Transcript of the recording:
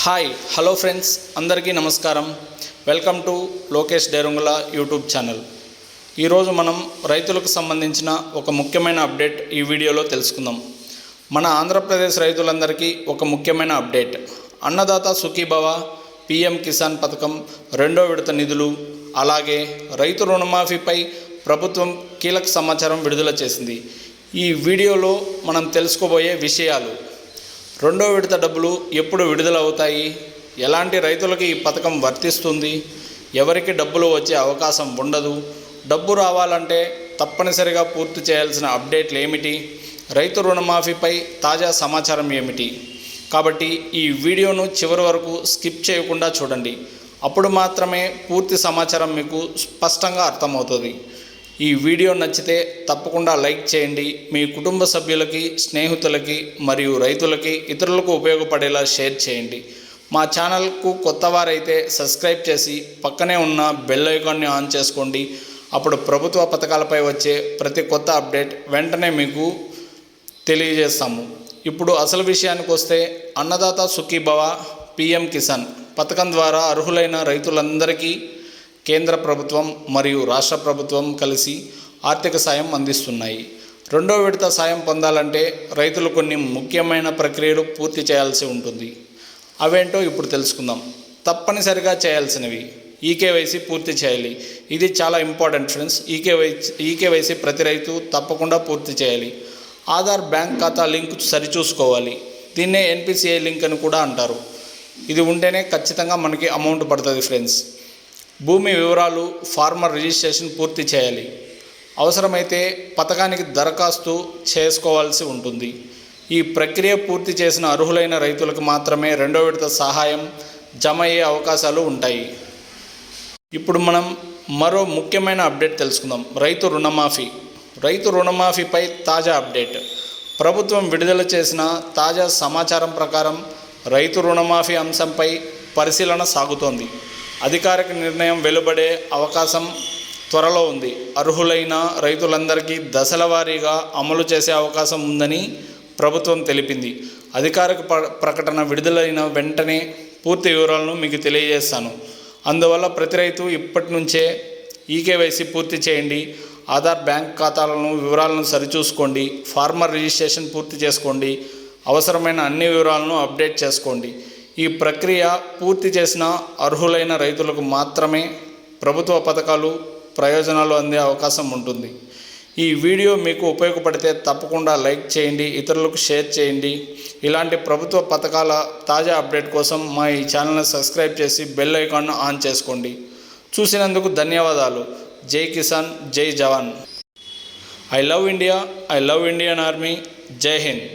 Hi hello friends, అందరికీ నమస్కారం. Welcome to Lokesh డేరుంగుల YouTube channel. ఈరోజు మనం రైతులకు సంబంధించిన ఒక ముఖ్యమైన అప్డేట్ ఈ వీడియోలో తెలుసుకుందాం. మన ఆంధ్రప్రదేశ్ రైతులందరికీ ఒక ముఖ్యమైన అప్డేట్. అన్నదాత సుఖీభవ, పిఎం కిసాన్ పథకం రెండో విడత నిధులు, అలాగే రైతు రుణమాఫీపై ప్రభుత్వం కీలక సమాచారం విడుదల చేసింది. ఈ వీడియోలో మనం తెలుసుకోబోయే విషయాలు: రెండో విడత డబ్బులు ఎప్పుడు విడుదల అవుతాయి, ఎలాంటి రైతులకి ఈ పథకం వర్తిస్తుంది, ఎవరికి డబ్బులు వచ్చే అవకాశం ఉండదు, డబ్బు రావాలంటే తప్పనిసరిగా పూర్తి చేయాల్సిన అప్డేట్లు ఏమిటి, రైతు రుణమాఫీపై తాజా సమాచారం ఏమిటి. కాబట్టి ఈ వీడియోను చివరి వరకు స్కిప్ చేయకుండా చూడండి. అప్పుడు మాత్రమే పూర్తి సమాచారం మీకు స్పష్టంగా అర్థమవుతుంది. ఈ వీడియో నచ్చితే తప్పకుండా లైక్ చేయండి. మీ కుటుంబ సభ్యులకి, స్నేహితులకి మరియు రైతులకి, ఇతరులకు ఉపయోగపడేలా షేర్ చేయండి. మా ఛానల్కు కొత్తవారైతే సబ్స్క్రైబ్ చేసి పక్కనే ఉన్న బెల్ ఐకాన్ని ఆన్ చేసుకోండి. అప్పుడు ప్రభుత్వ పథకాలపై వచ్చే ప్రతి కొత్త అప్డేట్ వెంటనే మీకు తెలియజేస్తాము. ఇప్పుడు అసలు విషయానికి వస్తే, అన్నదాత సుఖీభవ, పిఎం కిసాన్ పథకం ద్వారా అర్హులైన రైతులందరికీ కేంద్ర ప్రభుత్వం మరియు రాష్ట్ర ప్రభుత్వం కలిసి ఆర్థిక సాయం అందిస్తున్నాయి. రెండో విడత సాయం పొందాలంటే రైతులు కొన్ని ముఖ్యమైన ప్రక్రియలు పూర్తి చేయాల్సి ఉంటుంది. అవేంటో ఇప్పుడు తెలుసుకుందాం. తప్పనిసరిగా చేయాల్సినవి: ఈకేవైసీ పూర్తి చేయాలి. ఇది చాలా ఇంపార్టెంట్ ఫ్రెండ్స్. ఈకేవైసీ ప్రతి రైతు తప్పకుండా పూర్తి చేయాలి. ఆధార్ బ్యాంక్ ఖాతా లింక్ సరిచూసుకోవాలి. దీన్నే ఎన్పిసిఐ లింక్ అని కూడా అంటారు. ఇది ఉంటేనే ఖచ్చితంగా మనకి అమౌంట్ పడుతుంది ఫ్రెండ్స్. భూమి వివరాలు, ఫార్మర్ రిజిస్ట్రేషన్ పూర్తి చేయాలి. అవసరమైతే పథకానికి దరఖాస్తు చేసుకోవాల్సి ఉంటుంది. ఈ ప్రక్రియ పూర్తి చేసిన అర్హులైన రైతులకు మాత్రమే రెండో విడత సహాయం జమ అయ్యే అవకాశాలు ఉంటాయి. ఇప్పుడు మనం మరో ముఖ్యమైన అప్డేట్ తెలుసుకుందాం: రైతు రుణమాఫీ. రైతు రుణమాఫీపై తాజా అప్డేట్. ప్రభుత్వం విడుదల చేసిన తాజా సమాచారం ప్రకారం రైతు రుణమాఫీ అంశంపై పరిశీలన సాగుతోంది. అధికారిక నిర్ణయం వెలువడే అవకాశం త్వరలో ఉంది. అర్హులైన రైతులందరికీ దశల వారీగా అమలు చేసే అవకాశం ఉందని ప్రభుత్వం తెలిపింది. అధికారిక ప్రకటన విడుదలైన వెంటనే పూర్తి వివరాలను మీకు తెలియజేస్తాను. అందువల్ల ప్రతి రైతు ఇప్పటి నుంచే ఈకేవైసీ పూర్తి చేయండి. ఆధార్ బ్యాంక్ ఖాతాలను వివరాలను సరిచూసుకోండి. ఫార్మర్ రిజిస్ట్రేషన్ పూర్తి చేసుకోండి. అవసరమైన అన్ని వివరాలను అప్డేట్ చేసుకోండి. ఈ ప్రక్రియ పూర్తి చేసిన అర్హులైన రైతులకు మాత్రమే ప్రభుత్వ పథకాలు, ప్రయోజనాలు అందే అవకాశం ఉంటుంది. ఈ వీడియో మీకు ఉపయోగపడితే తప్పకుండా లైక్ చేయండి, ఇతరులకు షేర్ చేయండి. ఇలాంటి ప్రభుత్వ పథకాల తాజా అప్డేట్ కోసం మా ఈ ఛానల్ని సబ్స్క్రైబ్ చేసి బెల్ ఐకాన్ను ఆన్ చేసుకోండి. చూసినందుకు ధన్యవాదాలు. జై కిసాన్, జై జవాన్. I love India, I love Indian army. జై హింద్.